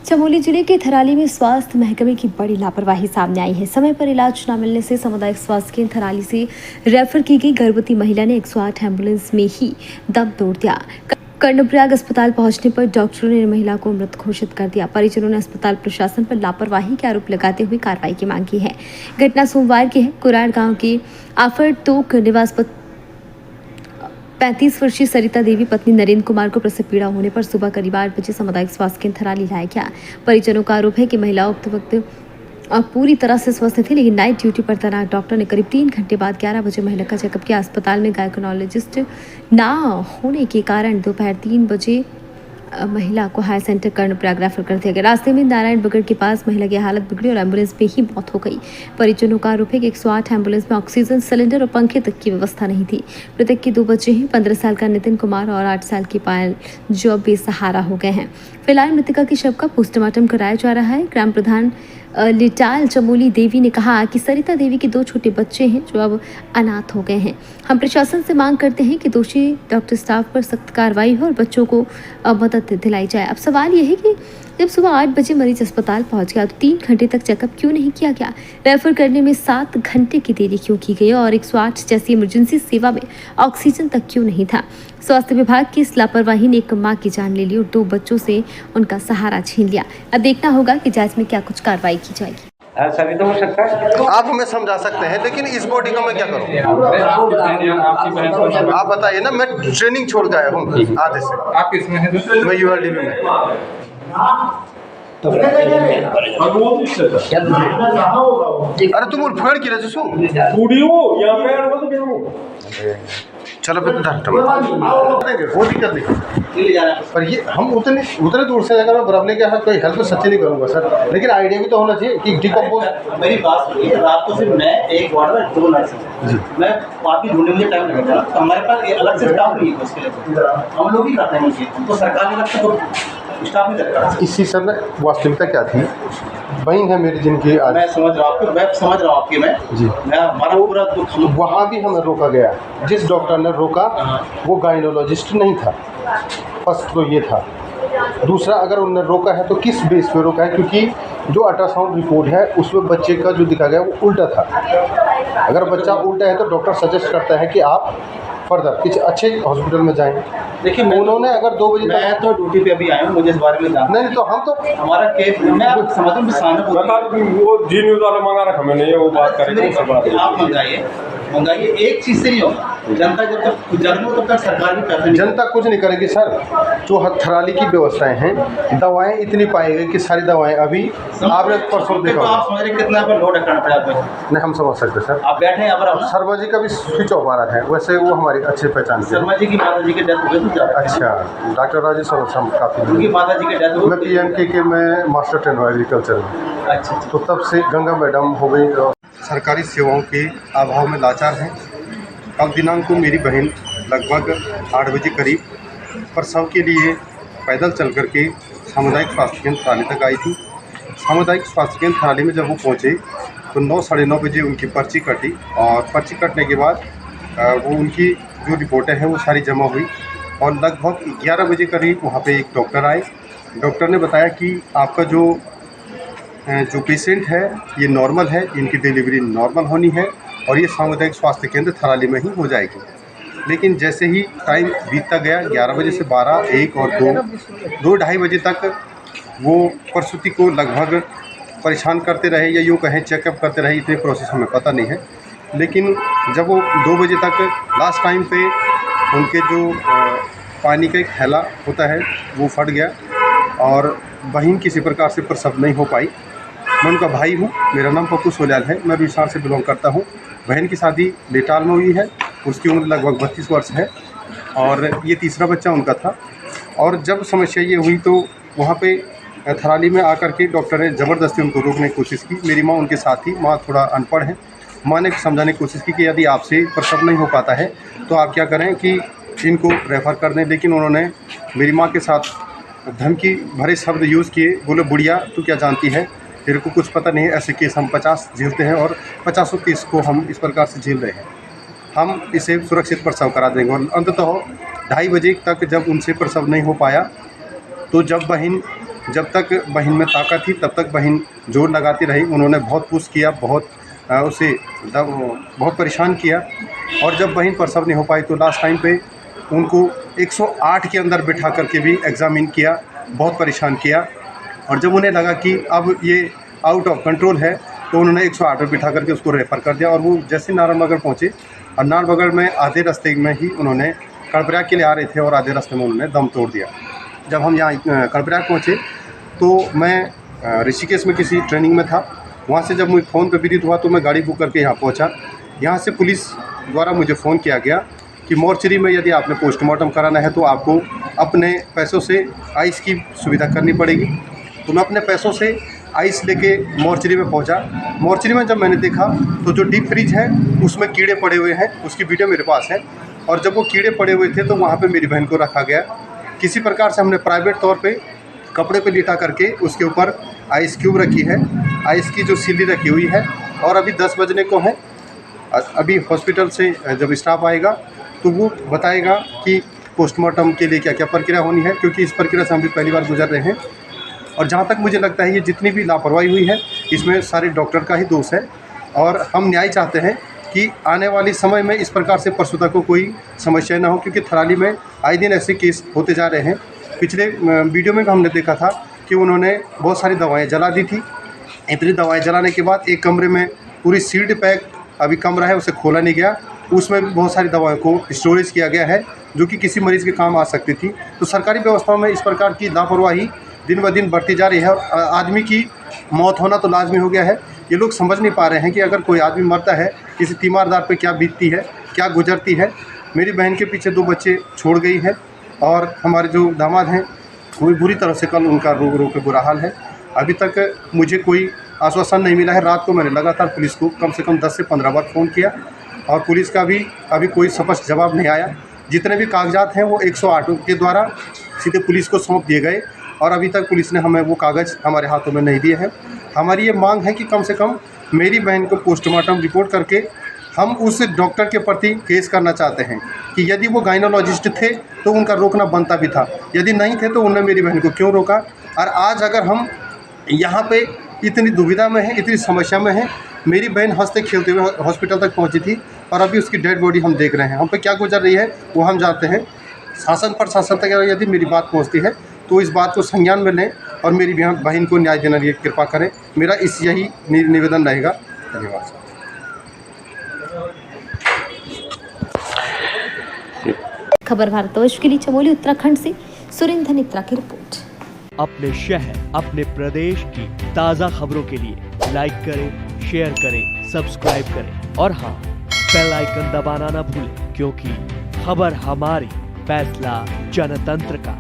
चमोली जिले के थराली में स्वास्थ्य महकमे की बड़ी लापरवाही सामने आई है। समय पर इलाज न मिलने से सामुदायिक स्वास्थ्य केंद्र थराली से रेफर की गई गर्भवती महिला ने 108 एम्बुलेंस में ही दम तोड़ दिया। कर्णप्रयाग अस्पताल पहुंचने पर डॉक्टरों ने महिला को मृत घोषित कर दिया। परिजनों ने अस्पताल प्रशासन पर लापरवाही के आरोप लगाते हुए कार्रवाई की मांग की है। घटना सोमवार की है। कुराड़ गांव के आफर तोक निवास 35 वर्षीय सरिता देवी पत्नी नरेंद्र कुमार को प्रसव पीड़ा होने पर सुबह करीब 8 बजे सामुदायिक स्वास्थ्य केंद्र थराली लाया गया। परिजनों का आरोप है कि महिला उक्त वक्त पूरी तरह से स्वस्थ थी, लेकिन नाइट ड्यूटी पर तैनात डॉक्टर ने करीब 3 घंटे बाद 11 बजे महिला का चेकअप किया। अस्पताल में गायकोनोलॉजिस्ट ना होने के कारण दोपहर 3 बजे महिला को हायर सेंटर कर्णप्रयाग रेफर कर दिया गया। रास्ते में नारायण बगड़ के पास महिला की हालत बिगड़ी और एम्बुलेंस में ही मौत हो गई। परिजनों का आरोप है कि 108 एम्बुलेंस में ऑक्सीजन सिलेंडर और पंखे तक की व्यवस्था नहीं थी। मृतक के 2 बच्चे हैं, 15 साल का नितिन कुमार और 8 साल की पायल, जो अब बेसहारा हो गए हैं। फिलहाल मृतका की शव का पोस्टमार्टम कराया जा रहा है। ग्राम प्रधान लिटाल चमोली देवी ने कहा कि सरिता देवी के 2 छोटे बच्चे हैं जो अब अनाथ हो गए हैं। हम प्रशासन से मांग करते हैं कि दोषी डॉक्टर स्टाफ पर सख्त कार्रवाई हो और बच्चों को मदद दिलाई जाए। अब सवाल यह है कि जब सुबह 8 बजे मरीज अस्पताल पहुंच गया तो 3 घंटे तक चेकअप क्यों नहीं किया गया? रेफर करने में 7 घंटे की देरी क्यों की गई और 108 जैसी इमरजेंसी सेवा में ऑक्सीजन तक क्यों नहीं था? स्वास्थ्य विभाग की इस लापरवाही ने एक मां की जान ले ली और 2 बच्चों से उनका सहारा छीन लिया। अब देखना होगा कि जांच में क्या कुछ कार्रवाई की जाएगी। सभी तो हो सकता है। आप हमें समझा सकते हैं, लेकिन इस बॉडी का मैं क्या करूं? आप बताइए ना, मैं ट्रेनिंग छोड़ के आया हूँ आधे से। आप किसमें हैं? मैं यूआरडीबी में। अरे तुम उठफड़ की रहे सु चलो फिर वो दिक्कत नहीं, पर ये हम उतने दूर से अगर मैं बराबर के साथ कोई हेल्प सच्ची नहीं करूँगा सर, लेकिन आइडिया भी तो होना चाहिए कि डिकम्पोज। मेरी बात सुनिए, रात को सिर्फ मैं एक वार्ड में 2 नर्स हैं, मैं आपकी ढूंढने में टाइम लगेगा, तो हमारे पास अलग से स्टाफ नहीं है उसके लिए, हम लोग ही करते हैं मुझे, तो सरकार ने रखा तो स्टाफ नहीं करता। इसी समय वास्तविकता क्या थी, बहन है मेरी जिनकी आज मैं समझ रहा हूँ, मैं समझ रहा हूँ आपकी, मैं हमारा पूरा दुख। वहाँ भी हमें रोका गया। जिस डॉक्टर ने रोका वो गायनोलॉजिस्ट नहीं था, फर्स्ट तो ये था। दूसरा, अगर उन्होंने रोका है तो किस बेस पे रोका है? क्योंकि जो अल्ट्रासाउंड रिपोर्ट है उसमें बच्चे का जो दिखा गया वो उल्टा था। अगर बच्चा उल्टा है तो डॉक्टर सजेस्ट करता है कि आप फर्दर किसी अच्छे हॉस्पिटल में जाएं। देखिए उन्होंने अगर 2 बजे मैं तो ड्यूटी पे अभी आया हूँ, मुझे इस बारे में जानना नहीं तो हम तो हमारा केस मैं आपको समझ रहा हूँ, सामने वो जी न्यूज़ वाला मंगा रखा मैंने, वो बात करेंगे। आप मंगाइए, एक चीज़ से नहीं होगा। जनता जब तक जागरूक हो तब तक सरकार भी करती नहीं। जनता कुछ नहीं करेगी सर। जो थराली की व्यवस्थाएं हैं, दवाएं इतनी पाई गई कि सारी दवाएं अभी आपने परसों देखा। आप समझ रहे कितना पर लोड करना पड़ा आपको? नहीं, हम समझ सकते सर। आप बैठे हैं पर शर्मा जी का भी स्विच ऑफ आ रहा है, वैसे वो हमारी अच्छी पहचान से। शर्मा जी की माता जी की डेथ हो गई। अच्छा, डॉक्टर राजेश शर्मा काफ़ी। उनकी माता जी की डेथ हो मैं PMK के में मास्टर ट्रेनर एग्रीकल्चर में। अच्छा, तो तब से गंगा मैडम हो गई। सरकारी सेवाओं के अभाव में लाचार हैं। कल दिनांक को मेरी बहन लगभग 8 बजे करीब प्रसव के लिए पैदल चल करके सामुदायिक स्वास्थ्य केंद्र थराली तक आई थी। सामुदायिक स्वास्थ्य केंद्र थराली में जब वो पहुँचे तो 9 साढ़े 9 बजे उनकी पर्ची कटी और पर्ची कटने के बाद वो उनकी जो रिपोर्टें हैं वो सारी जमा हुई और लगभग 11 बजे करीब वहाँ पे एक डॉक्टर आए। डॉक्टर ने बताया कि आपका जो पेशेंट है ये नॉर्मल है, इनकी डिलीवरी नॉर्मल होनी है और ये सामुदायिक स्वास्थ्य केंद्र थराली में ही हो जाएगी। लेकिन जैसे ही टाइम बीतता गया, 11 बजे से 12, 1 और 2 ढाई बजे तक वो प्रसूति को लगभग परेशान करते रहे या यूँ कहें चेकअप करते रहे। इतने प्रोसेस हमें पता नहीं है, लेकिन जब वो 2 बजे तक लास्ट टाइम पे उनके जो पानी का एक थैला होता है वो फट गया और बहन किसी प्रकार से प्रसव नहीं हो पाई। मैं उनका भाई हूँ, मेरा नाम पप्पू सोल्याल है, मैं विशाल से बिलोंग करता हूँ। बहन की शादी लेटाल में हुई है, उसकी उम्र लगभग 32 वर्ष है और ये तीसरा बच्चा उनका था। और जब समस्या ये हुई तो वहाँ पे थराली में आकर के डॉक्टर ने ज़बरदस्ती उनको रोकने की कोशिश की। मेरी माँ उनके साथ थी, माँ थोड़ा अनपढ़ है। माँ ने समझाने की कोशिश की कि यदि आपसे प्रसव नहीं हो पाता है तो आप क्या करें कि इनको रेफ़र कर दें, लेकिन उन्होंने मेरी माँ के साथ धमकी भरे शब्द यूज़ किए। बोले, बुढ़िया तू क्या जानती है, तेरे को कुछ पता नहीं है, ऐसे केस हम 50 झेलते हैं और 50 केस को हम इस प्रकार से झेल रहे हैं, हम इसे सुरक्षित प्रसव करा देंगे। और अंततः 2:30 बजे तक जब उनसे प्रसव नहीं हो पाया तो जब बहन जब तक बहन में ताकत थी तब तक बहन जोर लगाती रही। उन्होंने बहुत पुश किया, बहुत परेशान किया, और जब बहन प्रसव नहीं हो पाई तो लास्ट टाइम पे उनको 108 के अंदर बिठा करके भी एग्ज़ामिन किया, बहुत परेशान किया। और जब उन्हें लगा कि अब ये आउट ऑफ कंट्रोल है तो उन्होंने 108 पर बिठा करके उसको रेफ़र कर दिया। और वो जैसे नारायणनगर पहुँचे और नारायणनगर में आधे रास्ते में ही उन्होंने कर्णप्रयाग के लिए आ रहे थे और आधे रास्ते में उन्होंने दम तोड़ दिया। जब हम यहाँ कर्णप्रयाग पहुँचे तो मैं ऋषिकेश में किसी ट्रेनिंग में था। वहाँ से जब मुझे फ़ोन पे विदित हुआ तो मैं गाड़ी बुक करके यहाँ पहुँचा। यहाँ से पुलिस द्वारा मुझे फ़ोन किया गया कि मोर्चरी में यदि आपने पोस्टमार्टम कराना है तो आपको अपने पैसों से आइस की सुविधा करनी पड़ेगी। तो मैं अपने पैसों से आइस लेके मोर्चरी में पहुंचा। मोर्चरी में जब मैंने देखा तो जो डीप फ्रिज है उसमें कीड़े पड़े हुए हैं, उसकी वीडियो मेरे पास है। और जब वो कीड़े पड़े हुए थे तो वहाँ पे मेरी बहन को रखा गया। किसी प्रकार से हमने प्राइवेट तौर पे कपड़े पे लिटा करके उसके ऊपर आइस क्यूब रखी है, आइस की जो सिल्ली रखी हुई है। और अभी 10 बजने को है। अभी हॉस्पिटल से जब स्टाफ आएगा तो वो बताएगा कि पोस्टमार्टम के लिए क्या क्या प्रक्रिया होनी है, क्योंकि इस प्रक्रिया से हम भी पहली बार गुजर रहे हैं। और जहाँ तक मुझे लगता है ये जितनी भी लापरवाही हुई है इसमें सारे डॉक्टर का ही दोष है। और हम न्याय चाहते हैं कि आने वाले समय में इस प्रकार से प्रसूता को कोई समस्या ना हो, क्योंकि थराली में आए दिन ऐसे केस होते जा रहे हैं। पिछले वीडियो में हमने देखा था कि उन्होंने बहुत सारी दवाएं जला दी थी। इतनी दवाएं जलाने के बाद एक कमरे में पूरी सील्ड पैक अभी कमरा है, उसे खोला नहीं गया, उसमें बहुत सारी दवाओं को स्टोरेज किया गया है जो कि किसी मरीज़ के काम आ सकती थी। तो सरकारी व्यवस्थाओं में इस प्रकार की लापरवाही दिन ब दिन बढ़ती जा रही है। और आदमी की मौत होना तो लाजमी हो गया है। ये लोग समझ नहीं पा रहे हैं कि अगर कोई आदमी मरता है किसी तीमारदार पे क्या बीतती है, क्या गुजरती है। मेरी बहन के पीछे 2 बच्चे छोड़ गई है और हमारे जो दामाद हैं वो भी बुरी तरह से कल उनका रो के बुरा हाल है। अभी तक मुझे कोई आश्वासन नहीं मिला है। रात को मैंने लगातार पुलिस को कम से कम 10 से 15 बार फ़ोन किया और पुलिस का भी अभी कोई स्पष्ट जवाब नहीं आया। जितने भी कागजात हैं वो 108 के द्वारा सीधे पुलिस को सौंप दिए गए और अभी तक पुलिस ने हमें वो कागज़ हमारे हाथों में नहीं दिए हैं। हमारी ये मांग है कि कम से कम मेरी बहन को पोस्टमार्टम रिपोर्ट करके हम उस डॉक्टर के प्रति केस करना चाहते हैं कि यदि वो गायनोलॉजिस्ट थे तो उनका रोकना बनता भी था, यदि नहीं थे तो उन्होंने मेरी बहन को क्यों रोका। और आज अगर हम यहाँ पे इतनी दुविधा में हैं, इतनी समस्या में हैं, मेरी बहन हंसते खेलते हुए हॉस्पिटल तक पहुँची थी और अभी उसकी डेड बॉडी हम देख रहे हैं। हम पे क्या गुजर रही है वो हम जानते हैं। शासन प्रशासन तक यदि मेरी बात पहुँचती है तो इस बात को संज्ञान में लें और मेरी बहन को न्याय देने की कृपा करें। मेरा यही निवेदन रहेगा। धन्यवाद। खबर भारतवर्ष के लिए चमोली उत्तराखंड से सुरेंद्र नेत्रा की रिपोर्ट। अपने शहर, अपने प्रदेश की ताज़ा खबरों के लिए लाइक करें, शेयर करें, सब्सक्राइब करें और हाँ, बेल आइकन दबाना ना भूलें, क्योंकि खबर हमारी, फैसला जनतंत्र का।